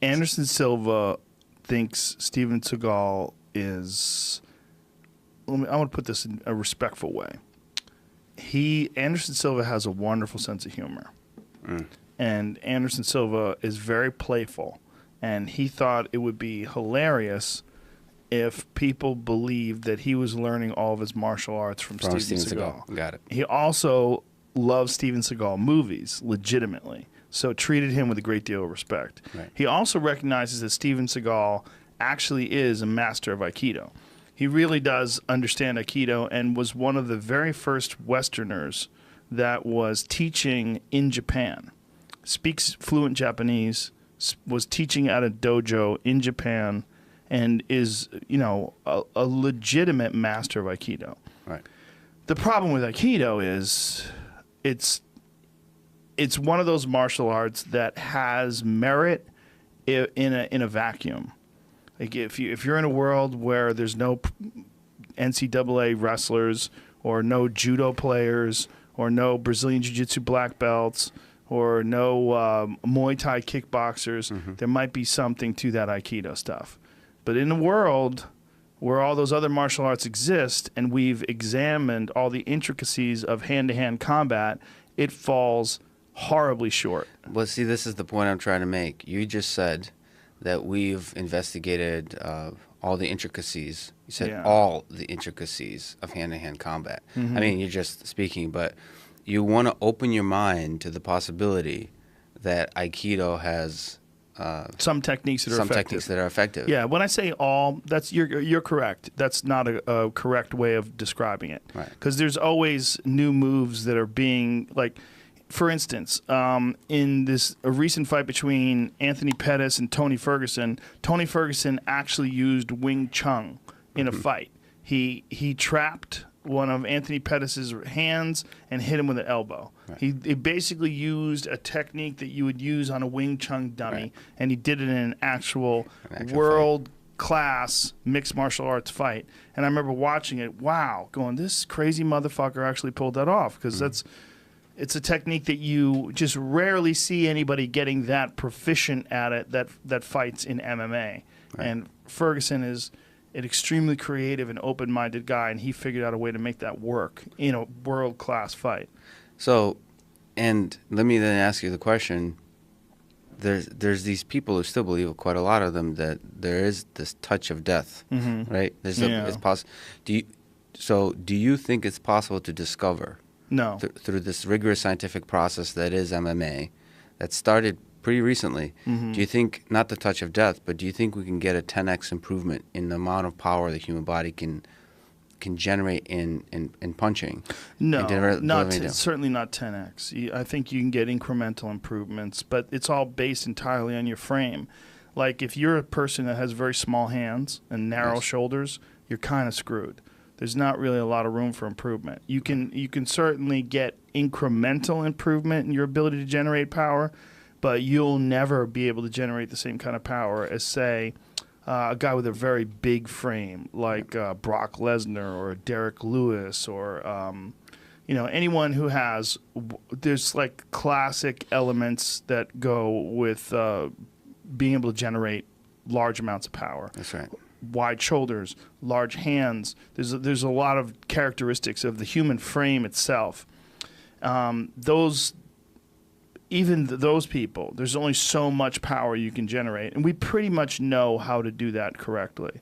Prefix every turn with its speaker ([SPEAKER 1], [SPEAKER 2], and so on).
[SPEAKER 1] Anderson Silva thinks Steven Seagal is. I want to put this in a respectful way. Anderson Silva has a wonderful sense of humor, and Anderson Silva is very playful, and he thought it would be hilarious if people believed that he was learning all of his martial arts from Steven Seagal.
[SPEAKER 2] Got it.
[SPEAKER 1] He also loves Steven Seagal movies legitimately, so treated him with a great deal of respect.
[SPEAKER 2] Right.
[SPEAKER 1] He also recognizes that Steven Seagal actually is a master of Aikido. He really does understand Aikido and was one of the very first Westerners that was teaching in Japan. Speaks fluent Japanese, was teaching at a dojo in Japan, and is, a legitimate master of Aikido.
[SPEAKER 2] Right.
[SPEAKER 1] The problem with Aikido is it's one of those martial arts that has merit in a vacuum. Like if you're in a world where there's no NCAA wrestlers or no judo players or no Brazilian Jiu-Jitsu black belts or no Muay Thai kickboxers, there might be something to that Aikido stuff. But in a world where all those other martial arts exist and we've examined all the intricacies of hand-to-hand combat, it falls horribly short.
[SPEAKER 2] Well, see, this is the point I'm trying to make. You just said that we've investigated all the intricacies. You said all the intricacies of hand-to-hand combat. I mean, you're just speaking, but you want to open your mind to the possibility that Aikido has
[SPEAKER 1] some techniques that are effective. Yeah, when I say all, that's you're correct. That's not a correct way of describing it.
[SPEAKER 2] Right.
[SPEAKER 1] Because there's always new moves that are being, like, for instance, in a recent fight between Anthony Pettis and Tony Ferguson actually used Wing Chun in a fight. He trapped one of Anthony Pettis' hands and hit him with an elbow. Right. He basically used a technique that you would use on a Wing Chun dummy, and he did it in an actual world-class mixed martial arts fight. And I remember watching it, going, this crazy motherfucker actually pulled that off, because it's a technique that you just rarely see anybody getting that proficient at it that fights in MMA. Right. And Ferguson is an extremely creative and open-minded guy, and he figured out a way to make that work in a world-class fight.
[SPEAKER 2] So, and let me then ask you the question. There's these people who still believe, quite a lot of them, that there is this touch of death, right? It's possible. Do you think it's possible to discover through this rigorous scientific process that is MMA, that started pretty recently? Do you think, not the touch of death, but do you think we can get a 10x improvement in the amount of power the human body can generate in punching?
[SPEAKER 1] No, certainly not 10x. I think you can get incremental improvements, but it's all based entirely on your frame. Like, if you're a person that has very small hands and narrow shoulders, you're kind of screwed. There's not really a lot of room for improvement. You can certainly get incremental improvement in your ability to generate power, but you'll never be able to generate the same kind of power as, say, a guy with a very big frame like Brock Lesnar or Derek Lewis or anyone who has. There's like classic elements that go with being able to generate large amounts of power.
[SPEAKER 2] That's right.
[SPEAKER 1] Wide shoulders, large hands. There's a lot of characteristics of the human frame itself. Those people, there's only so much power you can generate, and we pretty much know how to do that correctly.